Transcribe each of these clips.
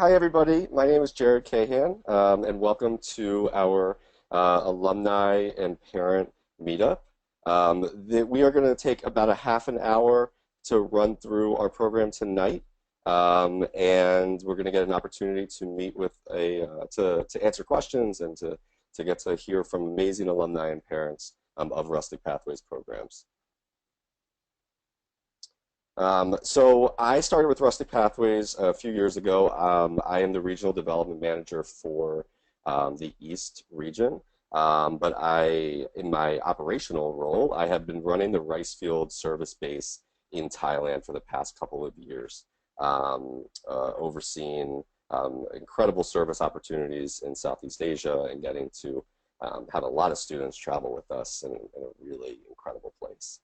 Hi, everybody. My name is Jared Cahan, and welcome to our alumni and parent meetup. We are going to take about a half an hour to run through our program tonight, and we're going to get an opportunity to meet with to answer questions and to get to hear from amazing alumni and parents of Rustic Pathways programs. So I started with Rustic Pathways a few years ago. I am the regional development manager for the East region, but in my operational role, I have been running the rice field service base in Thailand for the past couple of years, overseeing incredible service opportunities in Southeast Asia and getting to have a lot of students travel with us in a really incredible place.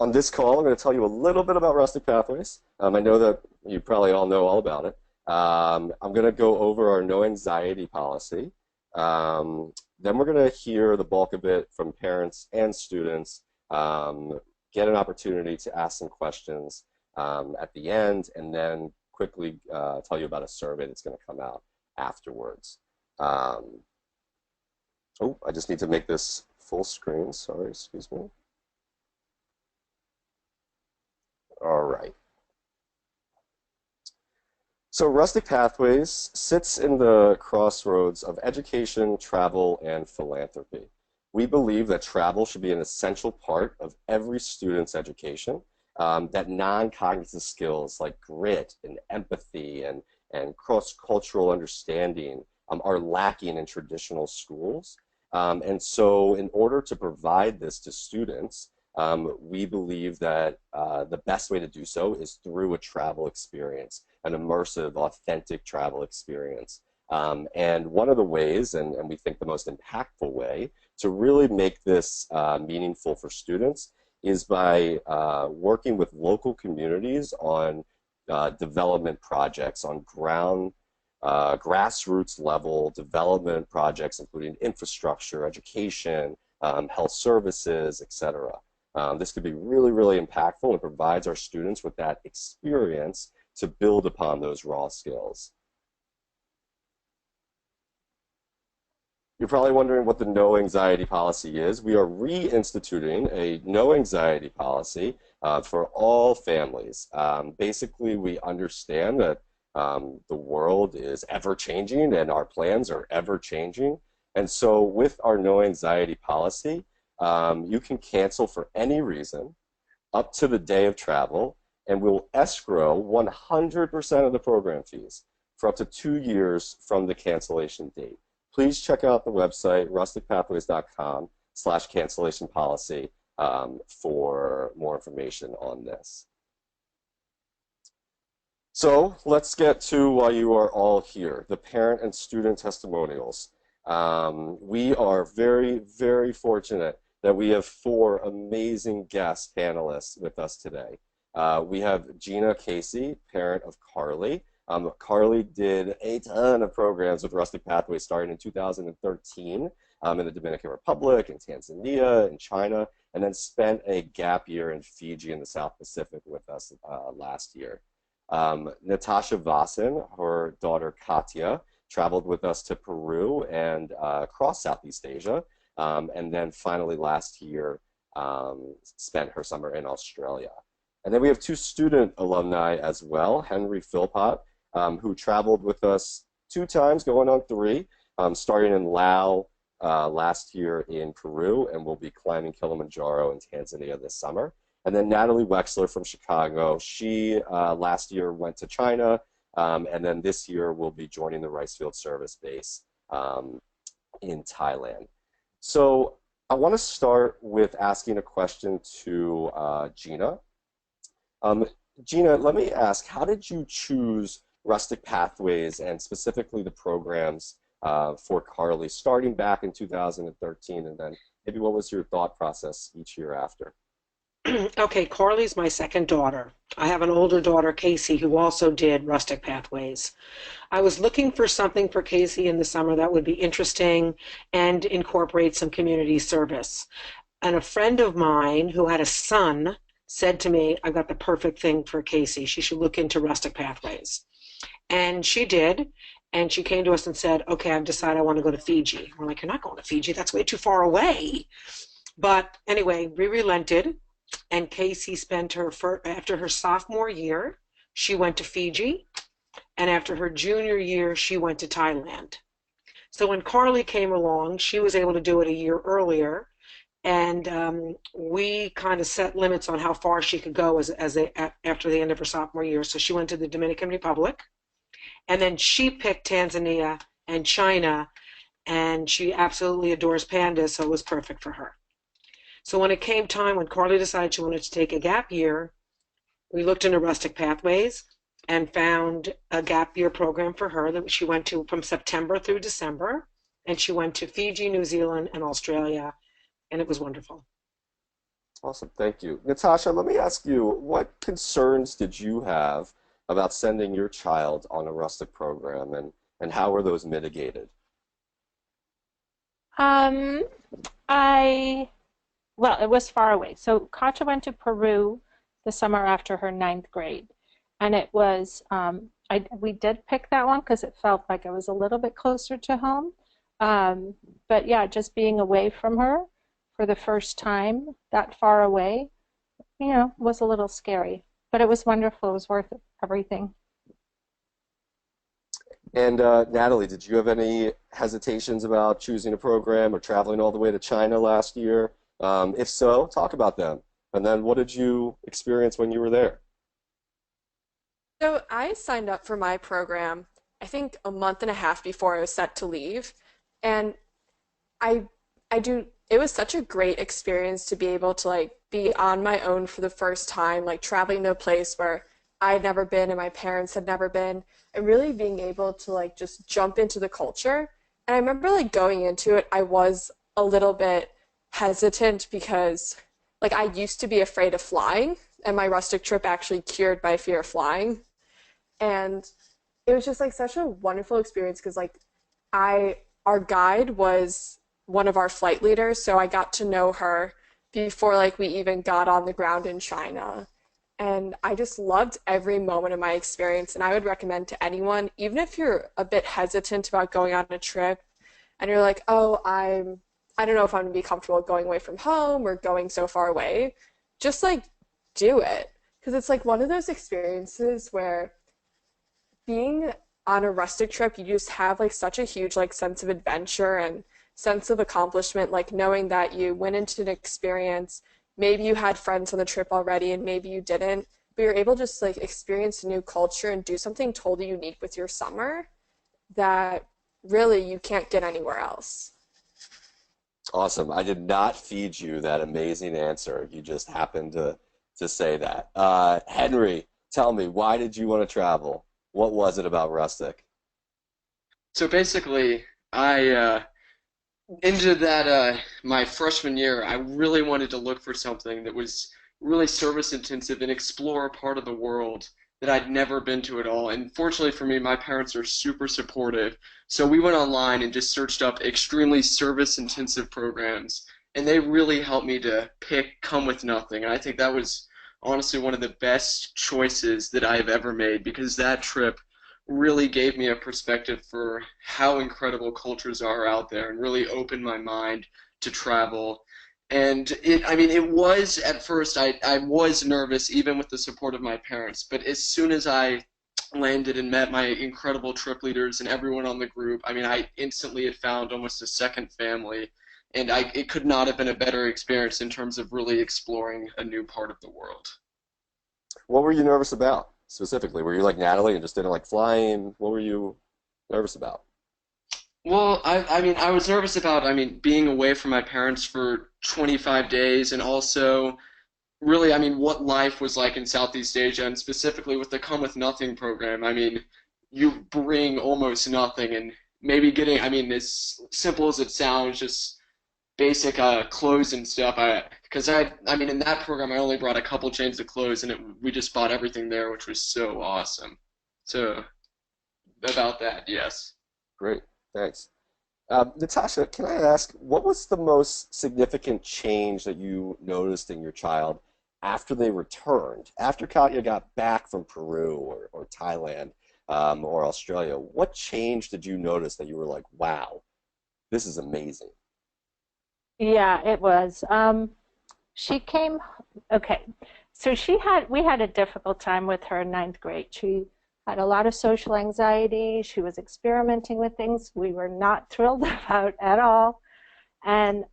On this call, I'm going to tell you a little bit about Rustic Pathways. I know that you probably all know all about it. I'm going to go over our no anxiety policy. Then we're going to hear the bulk of it from parents and students, get an opportunity to ask some questions at the end, and then quickly tell you about a survey that's going to come out afterwards. Oh, I just need to make this full screen. Sorry, excuse me. All right. So Rustic Pathways sits in the crossroads of education, travel, and philanthropy. We believe that travel should be an essential part of every student's education, that non-cognitive skills like grit and empathy and cross-cultural understanding are lacking in traditional schools. And so in order to provide this to students, we believe that the best way to do so is through a travel experience, an immersive, authentic travel experience. And one of the ways, and we think the most impactful way, to really make this meaningful for students is by working with local communities on development projects, on grassroots level development projects, including infrastructure, education, health services, etc. This could be really, really impactful and provides our students with that experience to build upon those raw skills. You're probably wondering what the no anxiety policy is. We are reinstituting a no anxiety policy for all families. Basically, we understand that the world is ever changing and our plans are ever changing. And so with our no anxiety policy, you can cancel for any reason up to the day of travel, and we'll escrow 100% of the program fees for up to 2 years from the cancellation date. Please check out the website, rusticpathways.com/cancellation policy for more information on this. So let's get to why you are all here, the parent and student testimonials. We are very, very fortunate that we have 4 amazing guest panelists with us today. We have Gina Casey, parent of Carly. Carly did a ton of programs with Rustic Pathways starting in 2013 in the Dominican Republic, in Tanzania, in China, and then spent a gap year in Fiji in the South Pacific with us last year. Natasha Vasan, her daughter Katya, traveled with us to Peru and across Southeast Asia. And then finally last year spent her summer in Australia. And then we have 2 student alumni as well, Henry Philpott, who traveled with us 2 times, going on 3, starting in Laos last year in Peru, and will be climbing Kilimanjaro in Tanzania this summer. And then Natalie Wexler from Chicago, she last year went to China, and then this year will be joining the rice field service base in Thailand. So I want to start with asking a question to Gina. Gina, let me ask, how did you choose Rustic Pathways and specifically the programs for Carly starting back in 2013, and then maybe what was your thought process each year after? Okay, Carly's my second daughter. I have an older daughter, Casey, who also did Rustic Pathways. I was looking for something for Casey in the summer that would be interesting and incorporate some community service. And a friend of mine who had a son said to me, I've got the perfect thing for Casey. She should look into Rustic Pathways. And she did. And she came to us and said, okay, I've decided I want to go to Fiji. We're like, you're not going to Fiji. That's way too far away. But anyway, we relented. And Casey spent after her sophomore year, she went to Fiji. And after her junior year, she went to Thailand. So when Carly came along, she was able to do it a year earlier. And we kind of set limits on how far she could go after the end of her sophomore year. So she went to the Dominican Republic, and then she picked Tanzania and China, and she absolutely adores pandas, so it was perfect for her. So when it came time, when Carly decided she wanted to take a gap year, we looked into Rustic Pathways and found a gap year program for her that she went to from September through December, and she went to Fiji, New Zealand, and Australia, and it was wonderful. Awesome, thank you. Natasha, let me ask you, what concerns did you have about sending your child on a rustic program, and how were those mitigated? Um, I, well, it was far away. So Katja went to Peru the summer after her ninth grade. And it was, we did pick that one because it felt like it was a little bit closer to home. But yeah, just being away from her for the first time that far away, was a little scary. But it was wonderful. It was worth everything. And Natalie, did you have any hesitations about choosing a program or traveling all the way to China last year? If so, talk about them. And then what did you experience when you were there? So I signed up for my program, I think a month and a half before I was set to leave. And I I do it was such a great experience to be able to like be on my own for the first time, like traveling to a place where I had never been and my parents had never been, and really being able to like just jump into the culture. And I remember like going into it, I was a little bit hesitant because like I used to be afraid of flying, and my rustic trip actually cured my fear of flying. And it was just like such a wonderful experience because like I our guide was one of our flight leaders, so I got to know her before like we even got on the ground in China. And I just loved every moment of my experience, and I would recommend to anyone, even if you're a bit hesitant about going on a trip and you're like, "Oh, I don't know if I'm going to be comfortable going away from home or going so far away." Just like do it because it's like one of those experiences where being on a rustic trip, you just have like such a huge like sense of adventure and sense of accomplishment, like knowing that you went into an experience, maybe you had friends on the trip already and maybe you didn't, but you're able to just like experience a new culture and do something totally unique with your summer that really you can't get anywhere else. Awesome. I did not feed you that amazing answer. You just happened to say that. Henry, tell me, why did you want to travel? What was it about Rustic? So basically, I into that my freshman year, I really wanted to look for something that was really service intensive and explore a part of the world that I'd never been to at all. And fortunately for me, my parents are super supportive. So we went online and just searched up extremely service intensive programs, and they really helped me to pick come with nothing. And I think that was honestly one of the best choices that I've ever made because that trip really gave me a perspective for how incredible cultures are out there and really opened my mind to travel. And I mean, it was at first, I was nervous even with the support of my parents, but as soon as I landed and met my incredible trip leaders and everyone on the group, I mean, I instantly had found almost a second family, and it could not have been a better experience in terms of really exploring a new part of the world. What were you nervous about specifically? Were you like Natalie and just didn't like flying? What were you nervous about? Well, I mean, I was nervous about, I mean, being away from my parents for 25 days and also really, I mean, what life was like in Southeast Asia and specifically with the Come With Nothing program. I mean, you bring almost nothing and maybe getting, I mean, as simple as it sounds, just basic clothes and stuff. Because I mean, in that program, I only brought a couple changes of clothes and we just bought everything there, which was so awesome. So, about that, yes. Great, thanks. Natasha, can I ask, what was the most significant change that you noticed in your child after they returned, after Katya got back from Peru or Thailand or Australia, what change did you notice that you were like, wow, this is amazing? Yeah, it was. She came, okay. So we had a difficult time with her in ninth grade. She had a lot of social anxiety. She was experimenting with things we were not thrilled about at all. And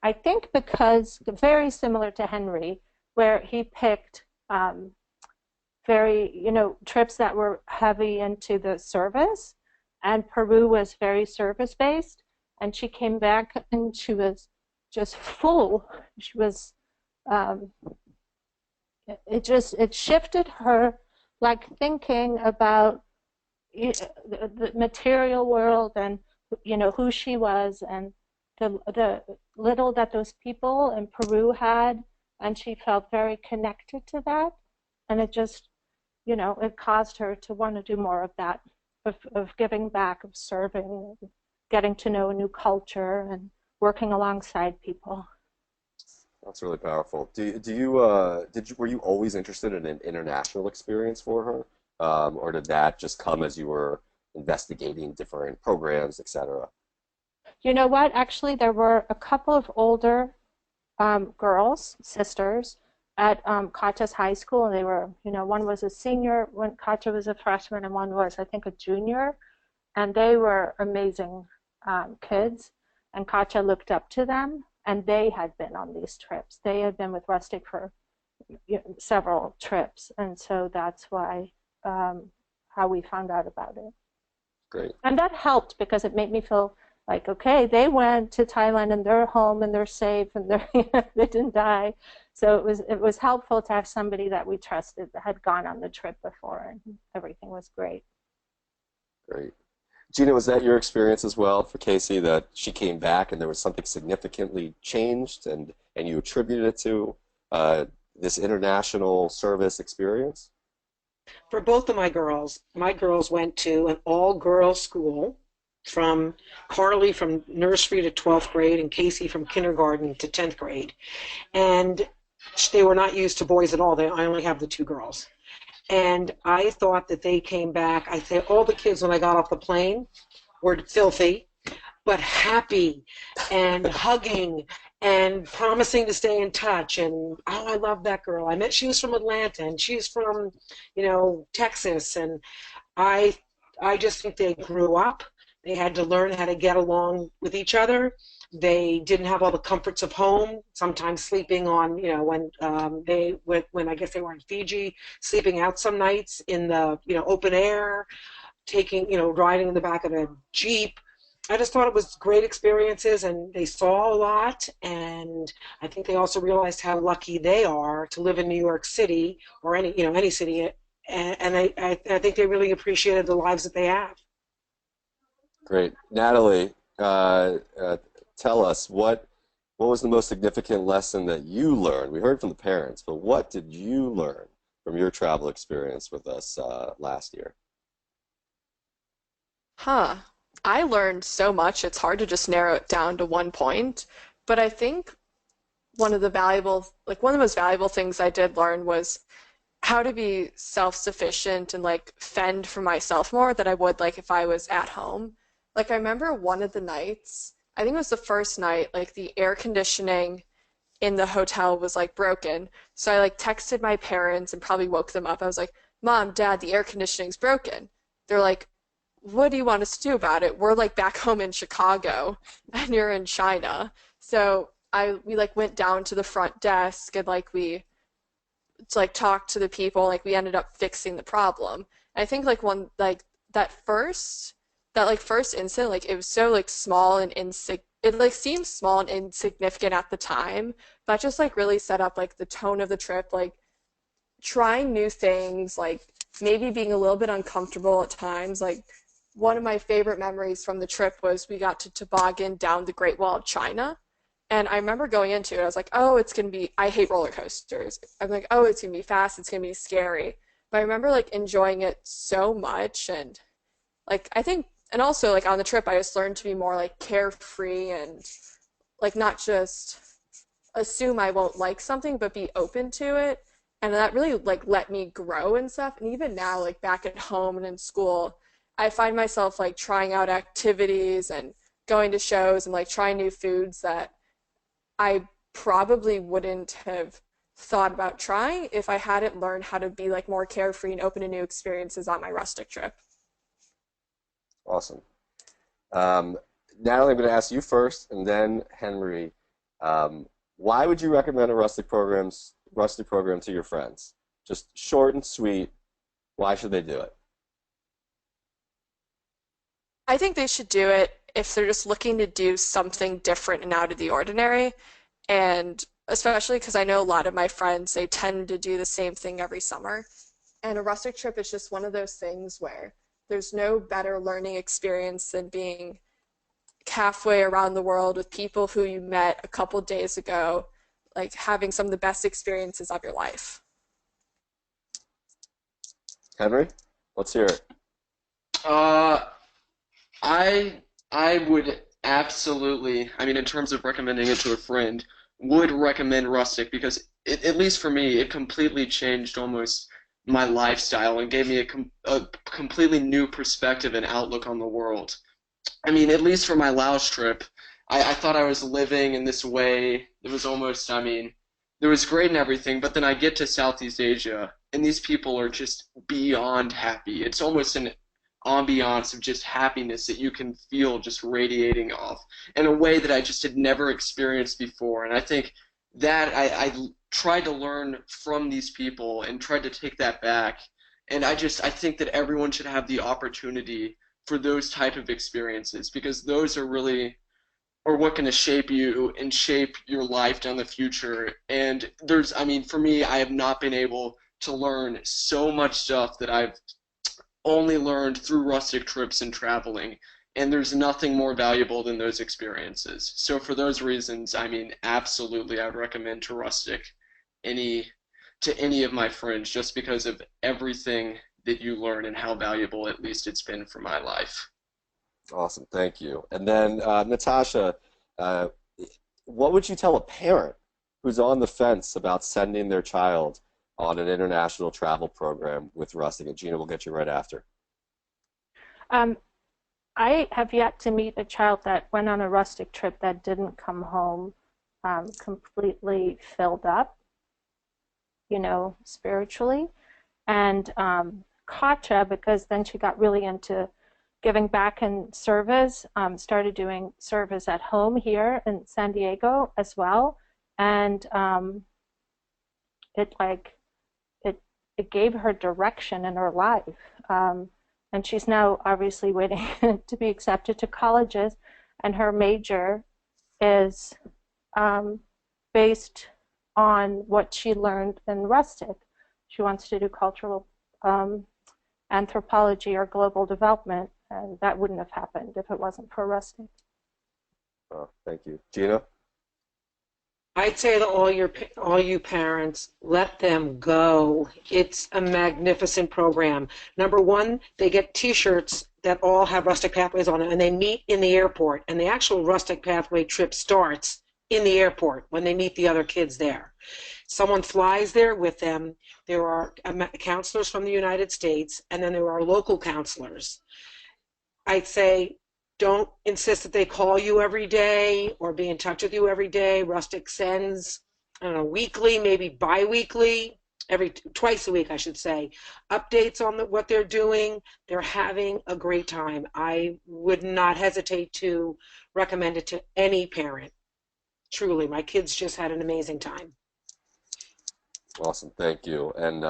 I think because very similar to Henry, where he picked very, trips that were heavy into the service, and Peru was very service based. And she came back and she was just full. She was, um, it shifted her like thinking about the material world and who she was and the little that those people in Peru had, and she felt very connected to that, and it just it caused her to want to do more of that, of giving back, of serving, getting to know a new culture and working alongside people. That's really powerful. Were you always interested in an international experience for her? Or did that just come as you were investigating different programs, etc.? You know what? Actually, there were a couple of older girls, sisters, at Katja's high school, and they were, one was a senior when Katja was a freshman, and one was, I think, a junior, and they were amazing kids, and Katja looked up to them, and they had been on these trips. They had been with Rustic for several trips, and so that's why how we found out about it. Great. And that helped because it made me feel like, okay, they went to Thailand and they're home and they're safe and they didn't die. So it was helpful to have somebody that we trusted that had gone on the trip before, and everything was great. Great. Gina, was that your experience as well for Casey, that she came back and there was something significantly changed and you attributed it to this international service experience? For both of my girls went to an all-girls school from Carly from nursery to 12th grade and Casey from kindergarten to 10th grade. And they were not used to boys at all. I only have the two girls. And I thought that they came back. I think all the kids when I got off the plane were filthy, but happy and hugging and promising to stay in touch. And oh, I love that girl. She was from Atlanta and she's from, Texas. And I I just think they grew up. They had to learn how to get along with each other. They didn't have all the comforts of home. Sometimes sleeping on, when I guess they were in Fiji, sleeping out some nights in the open air, riding in the back of a jeep. I just thought it was great experiences, and they saw a lot. And I think they also realized how lucky they are to live in New York City or any city. And I think they really appreciated the lives that they have. Great. Natalie, tell us what was the most significant lesson that you learned? We heard from the parents, but what did you learn from your travel experience with us last year? Huh. I learned so much, it's hard to just narrow it down to one point. But I think one of the most valuable things I did learn was how to be self-sufficient and like fend for myself more than I would like if I was at home. Like I remember one of the nights, I think it was the first night, like the air conditioning in the hotel was like broken. So I like texted my parents and probably woke them up. I was like, "Mom, Dad, the air conditioning's broken." They're like, "What do you want us to do about it? We're like back home in Chicago and you're in China." So we like went down to the front desk and like we like talked to the people, like we ended up fixing the problem. And I think like one like that first incident, like it was so like small and it like seemed small and insignificant at the time, but just like really set up like the tone of the trip, like trying new things, like maybe being a little bit uncomfortable at times. Like one of my favorite memories from the trip was we got to toboggan down the Great Wall of China. And I remember going into it, I was like, oh, it's going to be, I hate roller coasters. I'm like, oh, it's going to be fast, it's going to be scary. But I remember like enjoying it so much. And like, I think, and also like on the trip, I just learned to be more like carefree and like not just assume I won't like something, but be open to it. And that really like let me grow and stuff. And even now, like back at home and in school, I find myself like trying out activities and going to shows and like trying new foods that I probably wouldn't have thought about trying if I hadn't learned how to be like more carefree and open to new experiences on my rustic trip. Awesome. Um, Natalie, I'm going to ask you first, and then Henry. Why would you recommend a rustic program to your friends? Just short and sweet. Why should they do it? I think they should do it if they're just looking to do something different and out of the ordinary. And especially because I know a lot of my friends, they tend to do the same thing every summer. And a rustic trip is just one of those things where there's no better learning experience than being halfway around the world with people who you met a couple days ago, like having some of the best experiences of your life. Henry, let's hear it. Uh, I would absolutely, I mean, in terms of recommending it to a friend, would recommend Rustic because at least for me, it completely changed almost my lifestyle and gave me a completely new perspective and outlook on the world. I mean, at least for my Laos trip, I thought I was living in this way. It was almost, I mean, it was great and everything, but then I get to Southeast Asia, and these people are just beyond happy. It's almost an ambiance of just happiness that you can feel just radiating off in a way that I just had never experienced before. And I think that I tried to learn from these people and tried to take that back. And I think that everyone should have the opportunity for those type of experiences because those are really or what can shape you and shape your life down the future. And I mean, for me, I have not been able to learn so much stuff that I've only learned through rustic trips and traveling. And there's nothing more valuable than those experiences. So for those reasons, I mean, absolutely, I would recommend to Rustic any to any of my friends just because of everything that you learn and how valuable at least it's been for my life. Awesome, thank you. And then Natasha, uh, what would you tell a parent who's on the fence about sending their child on an international travel program with Rustic? And Gina will get you right after. Um, I have yet to meet a child that went on a rustic trip that didn't come home completely filled up, spiritually. And Katja, because then she got really into giving back in service, started doing service at home here in San Diego as well. And it like it gave her direction in her life. And she's now obviously waiting to be accepted to colleges, and her major is based on what she learned in Rustic. She wants to do cultural anthropology or global development, and that wouldn't have happened if it wasn't for Rustic. Oh, thank you. Gina? I'd say to all you parents, let them go. It's a magnificent program. Number one, they get T-shirts that all have Rustic Pathways on it, and they meet in the airport. And the actual Rustic Pathway trip starts in the airport when they meet the other kids there. Someone flies there with them. There are counselors from the United States, and then there are local counselors. I'd say don't insist that they call you every day or be in touch with you every day. Rustic sends, I don't know, weekly, maybe bi-weekly, twice a week, I should say, updates on what they're doing. They're having a great time. I would not hesitate to recommend it to any parent. Truly, my kids just had an amazing time. Awesome, thank you. And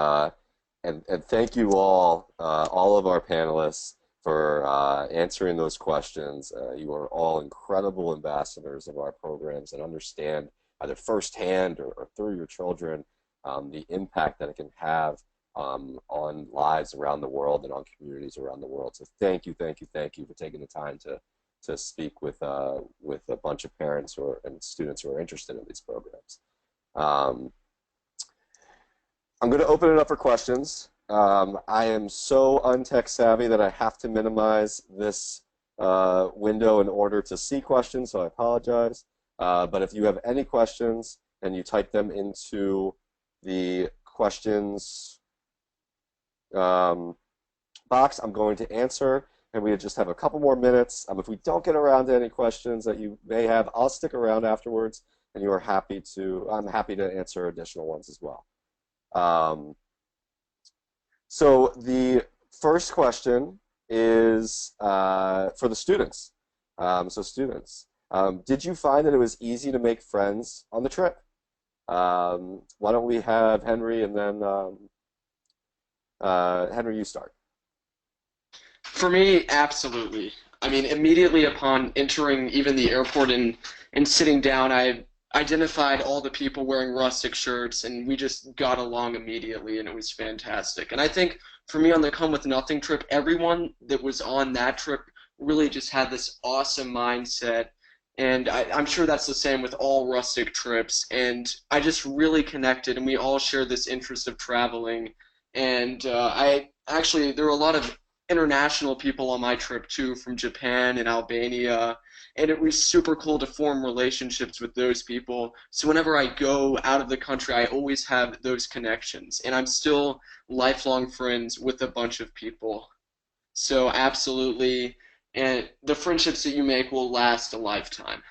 thank you all of our panelists for answering those questions. You are all incredible ambassadors of our programs and understand either firsthand or through your children the impact that it can have on lives around the world and on communities around the world. So thank you, thank you, thank you for taking the time to speak with a bunch of parents and students who are interested in these programs. I'm going to open it up for questions. I am so untech savvy that I have to minimize this window in order to see questions, so I apologize. But if you have any questions, and you type them into the questions um, box. I'm going to answer, and we just have a couple more minutes. If we don't get around to any questions that you may have, I'll stick around afterwards, and I'm happy to answer additional ones as well. So the first question is for the students. So students, did you find that it was easy to make friends on the trip? Why don't we have Henry, and then Henry, you start. For me, absolutely. I mean, immediately upon entering even the airport and sitting down, I identified all the people wearing Rustic shirts, and we just got along immediately, and it was fantastic. And I think for me on the Come With Nothing trip, everyone that was on that trip really just had this awesome mindset. And I'm sure that's the same with all Rustic trips. And I just really connected, and we all share this interest of traveling. And there were a lot of international people on my trip too, from Japan and Albania, and it was super cool to form relationships with those people. So whenever I go out of the country, I always have those connections, and I'm still lifelong friends with a bunch of people. So absolutely, and the friendships that you make will last a lifetime.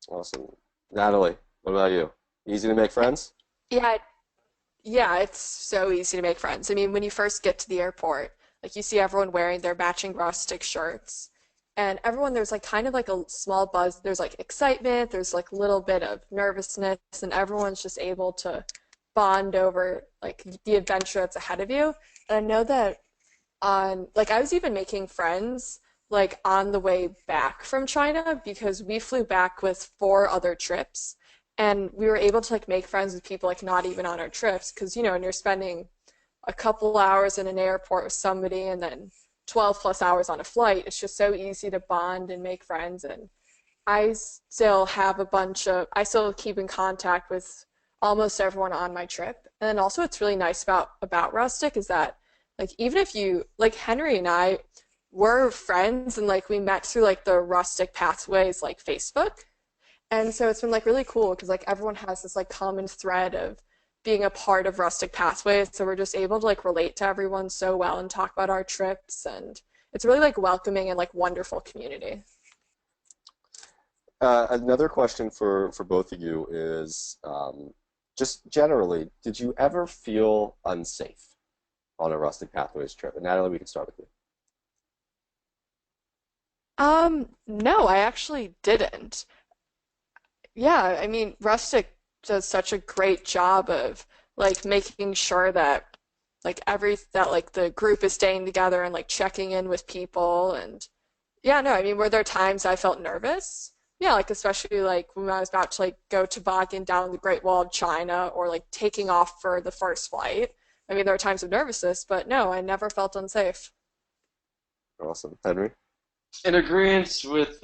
Awesome. Natalie, what about you? Easy to make friends? Yeah, yeah, it's so easy to make friends. I mean, when you first get to the airport, like you see everyone wearing their matching rustic shirts, and everyone there's like kind of like a small buzz. There's like excitement, there's like a little bit of nervousness, and everyone's just able to bond over like the adventure that's ahead of you. And I know that on like I was even making friends like on the way back from China because we flew back with four other trips, and we were able to like make friends with people like not even on our trips because when you're spending a couple hours in an airport with somebody and then 12 plus hours on a flight, it's just so easy to bond and make friends. And I still keep in contact with almost everyone on my trip. And then also what's really nice about Rustic is that like even if you like Henry and I were friends and like we met through like the Rustic Pathways like Facebook. And so it's been like really cool because like everyone has this like common thread of being a part of Rustic Pathways. So we're just able to like relate to everyone so well and talk about our trips, and it's really like welcoming and like wonderful community. Another question for both of you is just generally, did you ever feel unsafe on a Rustic Pathways trip? And Natalie, we can start with you. No, I actually didn't. Yeah, I mean, Rustic does such a great job of like making sure that like the group is staying together and like checking in with people. And yeah, no, I mean, were there times I felt nervous? Yeah, like especially like when I was about to like go toboggan down the Great Wall of China or like taking off for the first flight. I mean, there were times of nervousness, but no, I never felt unsafe. Awesome. Henry? In agreement with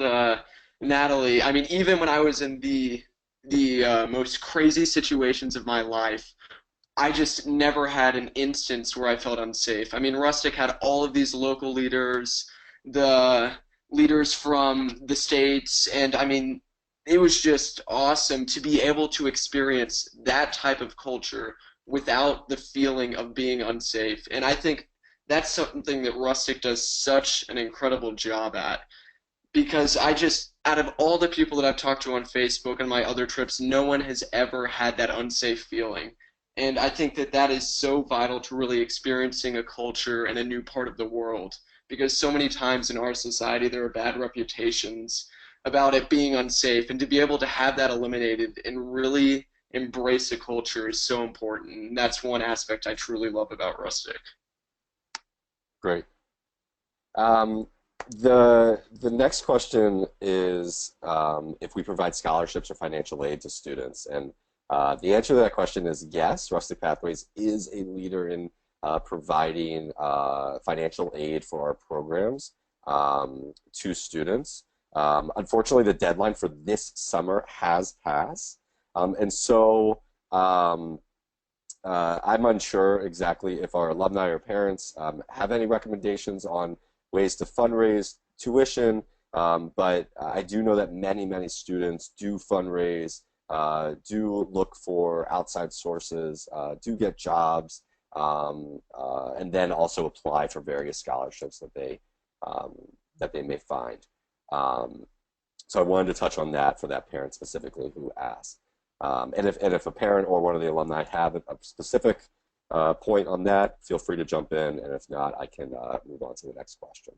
Natalie, I mean, even when I was in the most crazy situations of my life, I just never had an instance where I felt unsafe. I mean, Rustic had all of these local leaders, the leaders from the States, and I mean, it was just awesome to be able to experience that type of culture without the feeling of being unsafe. And I think that's something that Rustic does such an incredible job at because out of all the people that I've talked to on Facebook and my other trips, no one has ever had that unsafe feeling. And I think that that is so vital to really experiencing a culture and a new part of the world because so many times in our society there are bad reputations about it being unsafe, and to be able to have that eliminated and really embrace a culture is so important. And that's one aspect I truly love about Rustic. Great. Um, the next question is if we provide scholarships or financial aid to students, and the answer to that question is yes. Rustic Pathways is a leader in providing financial aid for our programs to students. Unfortunately, the deadline for this summer has passed, and so I'm unsure exactly if our alumni or parents have any recommendations on ways to fundraise tuition, but I do know that many students do fundraise do look for outside sources, do get jobs, and then also apply for various scholarships um, that they may find. Um, so I wanted to touch on that for that parent specifically who asked. And if a parent or one of the alumni have a specific point on that, feel free to jump in, and if not, I can move on to the next question.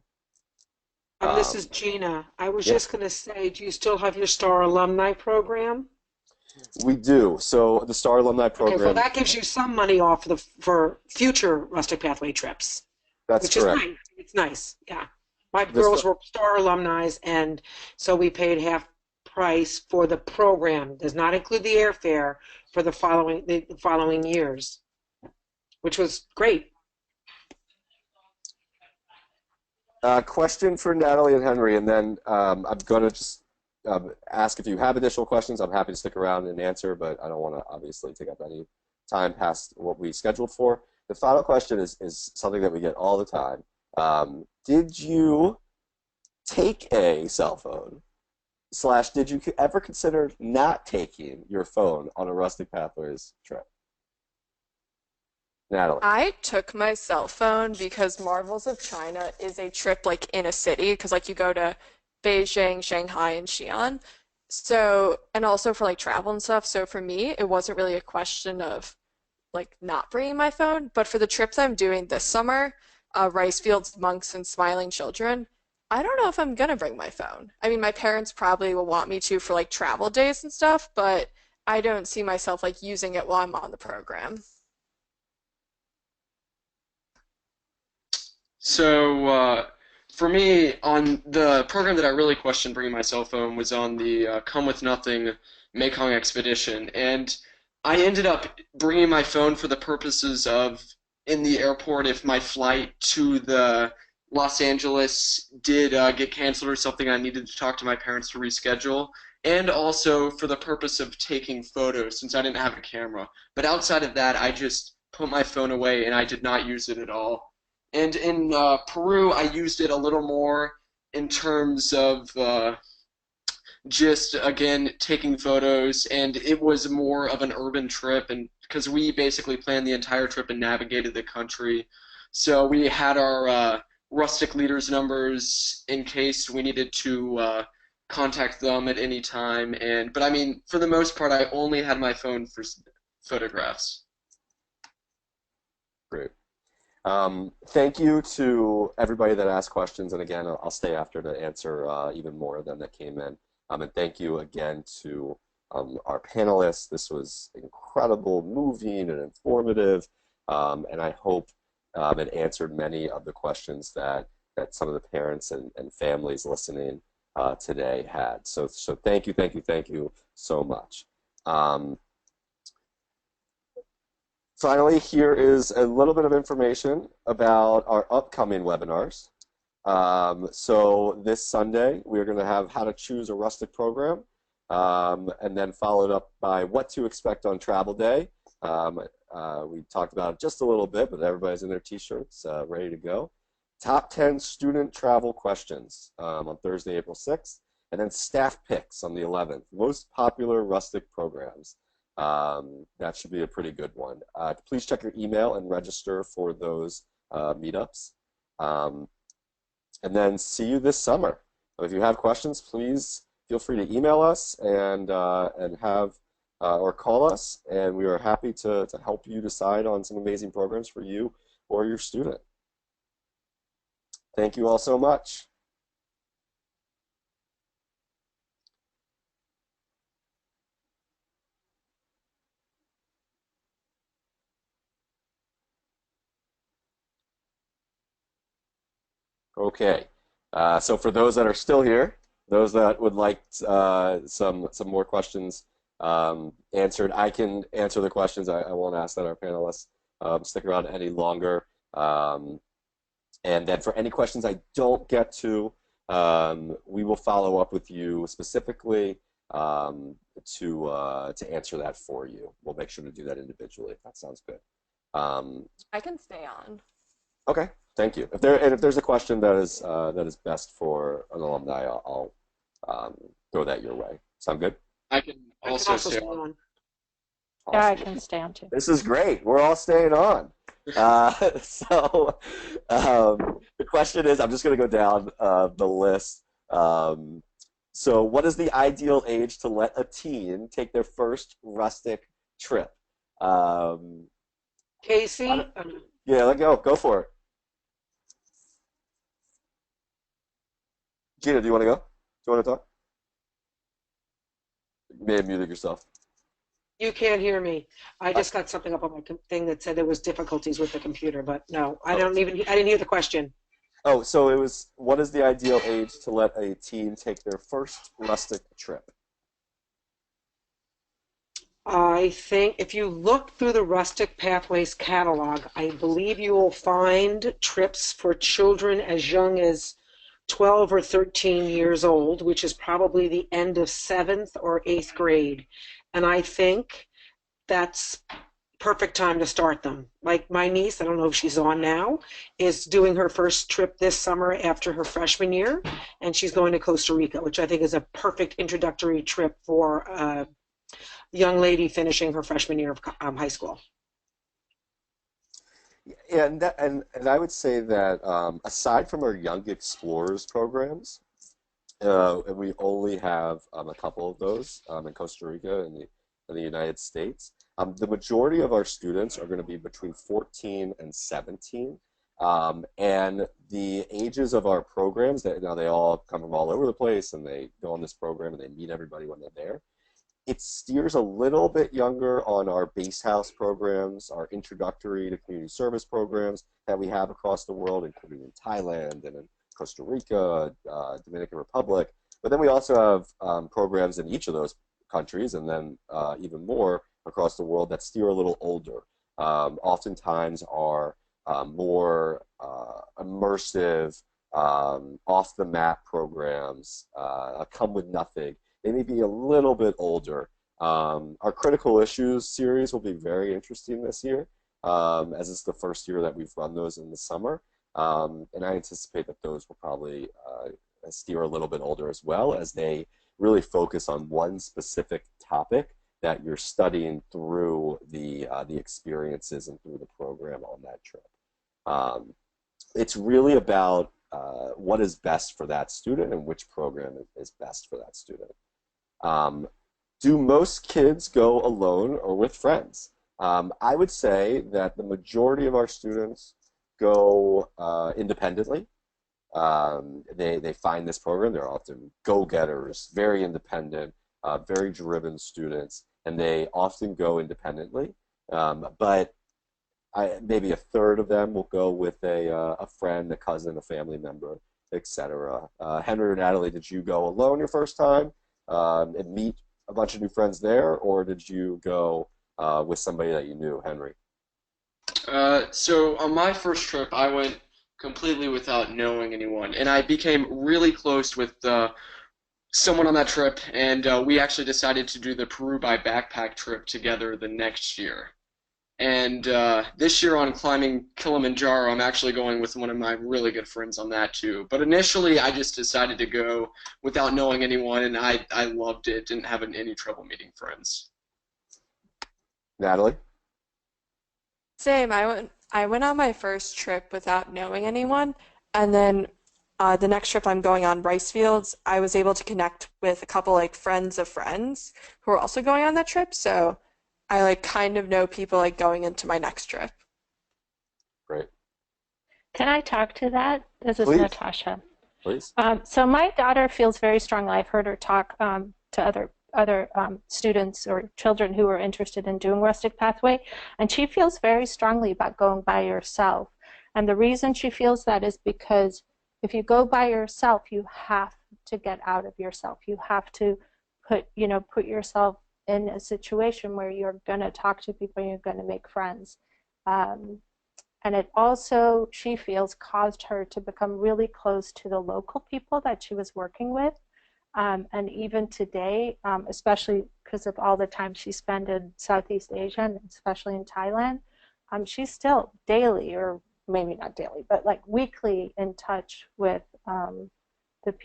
This Um, is Gina. I was yeah, just going to say, do you still have your STAR alumni program? we do. So the STAR Alumni Okay, well, Program, that gives you some money off for future Rustic Pathway trips, that's which is correct. nice. It's nice, yeah. My The girls were STAR alumni, and so we paid half price for the program. Does not include the airfare for the following years, which was great. Question for Natalie and Henry, and then I'm going to just ask if you have additional questions. I'm happy to stick around and answer, but I don't want to obviously take up any time past what we scheduled for. The final question is something that we get all the time. Did you take a cell phone, / did you ever consider not taking your phone on a Rustic Pathways trip? Natalie. I took my cell phone because Marvels of China is a trip like in a city because like you go to Beijing, Shanghai, and Xi'an. So, and also for like travel and stuff. So for me, it wasn't really a question of like not bringing my phone, but for the trips I'm doing this summer, Rice Fields, Monks, and Smiling Children, I don't know if I'm gonna bring my phone. I mean, my parents probably will want me to for like travel days and stuff, but I don't see myself like using it while I'm on the program. So for me, on the program that I really questioned bringing my cell phone was on the Come With Nothing Mekong expedition, and I ended up bringing my phone for the purposes of in the airport if my flight to the Los Angeles did get canceled or something, I needed to talk to my parents to reschedule, and also for the purpose of taking photos since I didn't have a camera. But outside of that, I just put my phone away and I did not use it at all. And in Peru, I used it a little more in terms of just, again, taking photos, and it was more of an urban trip, and because we basically planned the entire trip and navigated the country. So we had our rustic leaders numbers in case we needed to contact them at any time. But I mean, for the most part, I only had my phone for photographs. Great. Thank you to everybody that asked questions, and again, I'll stay after to answer even more of them that came in. And thank you again to our panelists. This was incredible, moving, and informative, and I hope it answered many of the questions that some of the parents and families listening today had. So thank you so much. Um, Finally, here is a little bit of information about our upcoming webinars. So this Sunday, we're going to have how to choose a rustic program, and then followed up by what to expect on travel day. We talked about it just a little bit, but everybody's in their t-shirts ready to go. Top 10 student travel questions on Thursday, April 6th, and then staff picks on the 11th. Most popular rustic programs. That should be a pretty good one. Please check your email and register for those meetups. And then see you this summer. If you have questions, please feel free to email us and have or call us, and we are happy to help you decide on some amazing programs for you or your student. Thank you all so much. Okay, so for those that are still here, those that would like some more questions answered, I can answer the questions. I won't ask that our panelists stick around any longer. And then for any questions I don't get to, we will follow up with you specifically to answer that for you. We'll make sure to do that individually if that sounds good. I can stay on. Okay, thank you. If there's a question that is best for an alumni, I'll throw that your way. Sound good? I can I can also also say stay on. Yeah, I Awesome. can stay on too. This is great. We're all staying on. So the question is, I'm just going to go down the list. Um, so, what is the ideal age to let a teen take their first rustic trip? Um, I don't- Casey, yeah, let go. Go for it. Gina, do you want to go? Do you want to talk? You may have muted yourself. you can't hear me. I I, just got something up on my thing that said there was difficulties with the computer, but no, oh, I didn't hear the question. oh, so it was, what is the ideal age to let a teen take their first rustic trip? I think if you look through the Rustic Pathways catalog, I believe you will find trips for children as young as 12 or 13 years old, which is probably the end of seventh or eighth grade. And I think that's perfect time to start them. Like my niece, I don't know if she's on now, is doing her first trip this summer after her freshman year, and she's going to Costa Rica, which I think is a perfect introductory trip for a young lady finishing her freshman year of high school. Yeah, and I would say that aside from our Young Explorers programs, and we only have a couple of those in Costa Rica and in the United States. The majority of our students are going to be between 14 and 17. And the ages of our programs, now they all come from all over the place and they go on this program and they meet everybody when they're there. It steers a little bit younger on our base house programs, our introductory to community service programs that we have across the world, including in Thailand and in Costa Rica, Dominican Republic. But then we also have programs in each of those countries, and then even more across the world that steer a little older. Oftentimes are more immersive, off the map programs, come with nothing. They may be a little bit older. Our critical issues series will be very interesting this year, as it's the first year that we've run those in the summer. And I anticipate that those will probably steer a little bit older as well, as they really focus on one specific topic that you're studying through the experiences and through the program on that trip. Um, it's really about what is best for that student and which program is best for that student. Um, do most kids go alone or with friends? I would say that the majority of our students go independently. They find this program. They're often go-getters, very independent, very driven students, and they often go independently. But maybe a third of them will go with a friend, a cousin, a family member, etc. Henry or Natalie, did you go alone your first time and meet a bunch of new friends there, or did you go with somebody that you knew, Henry? So on my first trip, I went completely without knowing anyone, and I became really close with someone on that trip, and we actually decided to do the Peru by backpack trip together the next year. And this year on climbing Kilimanjaro, I'm actually going with one of my really good friends on that too. But initially, I just decided to go without knowing anyone, and I loved it. Didn't have any trouble meeting friends. Natalie? Same. I went on my first trip without knowing anyone, and then the next trip I'm going on, rice fields, I was able to connect with a couple like friends of friends who are also going on that trip. So I like kind of know people like going into my next trip. Great. Can I talk to that? This is Please, Natasha. please. So my daughter feels very strongly. I've heard her talk to other students or children who are interested in doing Rustic Pathway, and she feels very strongly about going by herself. And the reason she feels that is because if you go by yourself, you have to get out of yourself. You have to put yourself in a situation where you're going to talk to people, and you're going to make friends. Um, and it also, she feels, caused her to become really close to the local people that she was working with. And even today, especially because of all the time she spent in Southeast Asia, and especially in Thailand, she's still daily, or maybe not daily, but like weekly in touch with the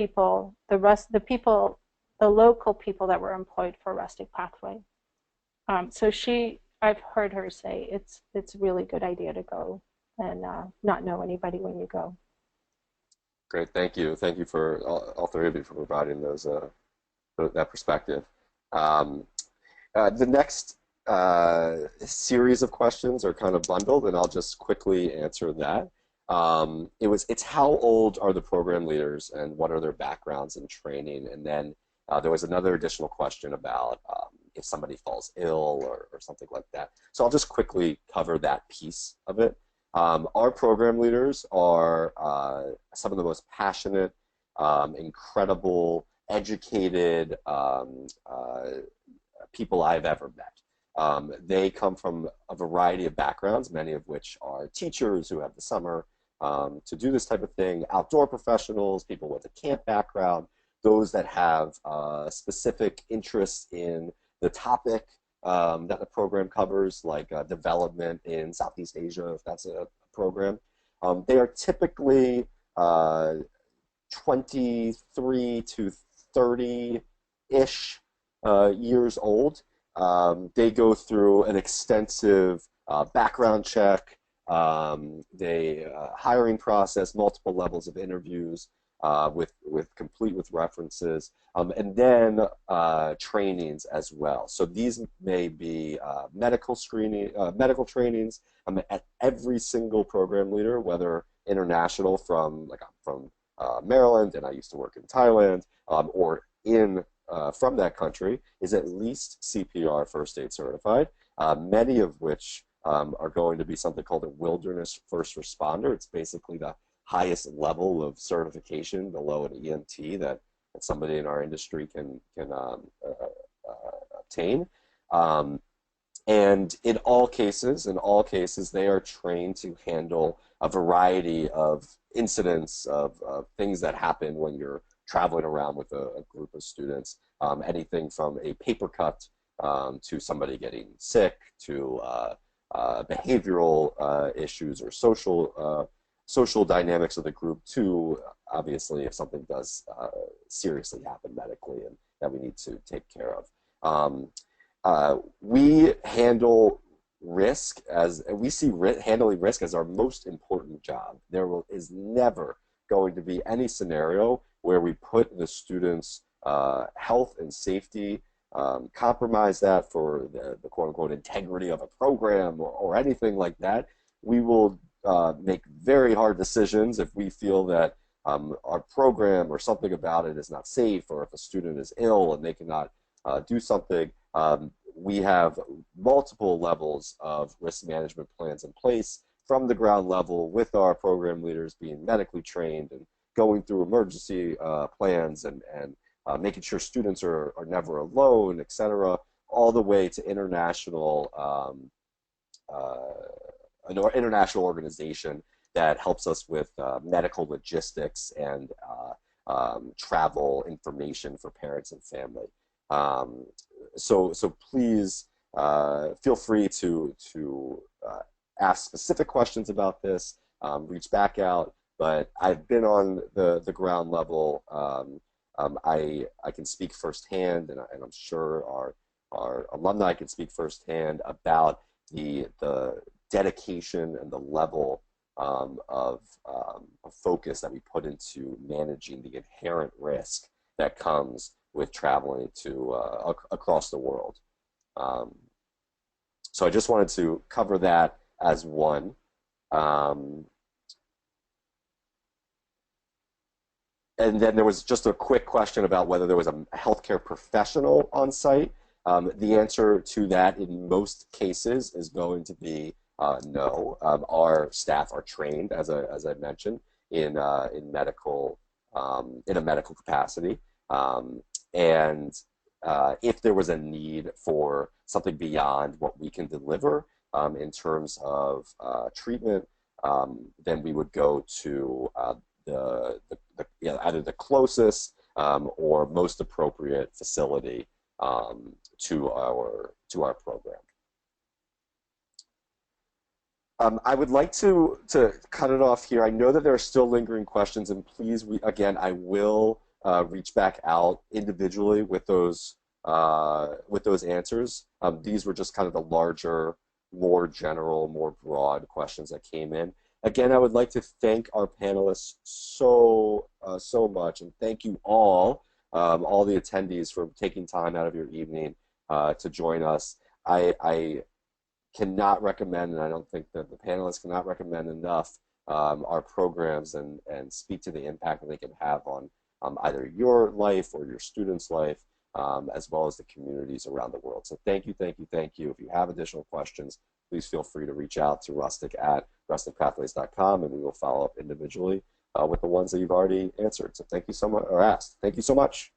people the local people that were employed for Rustic Pathway. So I've heard her say it's a really good idea to go and not know anybody when you go. Great, thank you for all three of you for providing that perspective. Um, the next series of questions are kind of bundled, and I'll just quickly answer that. It's how old are the program leaders and what are their backgrounds and training? And then there was another additional question about if somebody falls ill or something like that. So I'll just quickly cover that piece of it. Our program leaders are some of the most passionate, incredible, educated people I've ever met. They come from a variety of backgrounds, many of which are teachers who have the summer to do this type of thing, outdoor professionals, people with a camp background, those that have specific interests in the topic that the program covers, like development in Southeast Asia, if that's a program. They are typically 23 to 30-ish years old. They go through an extensive background check, hiring process, multiple levels of interviews complete with references, and then trainings as well. So these may be medical trainings at every single program leader, whether international from I'm from Maryland and I used to work in Thailand, or from that country, is at least CPR first aid certified, many of which are going to be something called a wilderness first responder. It's basically the highest level of certification below an EMT that somebody in our industry can obtain. And in all cases, they are trained to handle a variety of incidents of things that happen when you're traveling around with a group of students, anything from a paper cut to somebody getting sick to behavioral issues or social dynamics of the group to, obviously, if something does seriously happen medically and that we need to take care of. We handle risk handling risk as our most important job. Is never going to be any scenario where we put the students' health and safety, compromise that for the quote-unquote integrity of a program or anything like that. We will make very hard decisions if we feel that our program or something about it is not safe, or if a student is ill and they cannot do something. We have multiple levels of risk management plans in place from the ground level, with our program leaders being medically trained and going through emergency plans and making sure students are never alone, et cetera, all the way to an international organization that helps us with medical logistics and travel information for parents and family. So please feel free to ask specific questions about this, reach back out. But I've been on the ground level. I can speak firsthand, and I'm sure our alumni can speak firsthand about the dedication and the level of focus that we put into managing the inherent risk that comes with traveling to across the world. So I just wanted to cover that as one. And then there was just a quick question about whether there was a healthcare professional on site. The answer to that in most cases is going to be no. Our staff are trained, as I mentioned, in medical in a medical capacity, and if there was a need for something beyond what we can deliver in terms of treatment, then we would go to either the closest or most appropriate facility to our program. I would like to cut it off here. I know that there are still lingering questions, and please, again, I will reach back out individually with those answers. These were just kind of the larger, more general, more broad questions that came in. Again, I would like to thank our panelists so much, and thank you all the attendees for taking time out of your evening to join us. I cannot recommend, and I don't think that the panelists cannot recommend enough our programs and speak to the impact that they can have on either your life or your students' life, as well as the communities around the world. So thank you, thank you, thank you. If you have additional questions, please feel free to reach out to Rustic at rusticpathways.com, and we will follow up individually with the ones that you've already answered. So thank you so much, or asked. Thank you so much.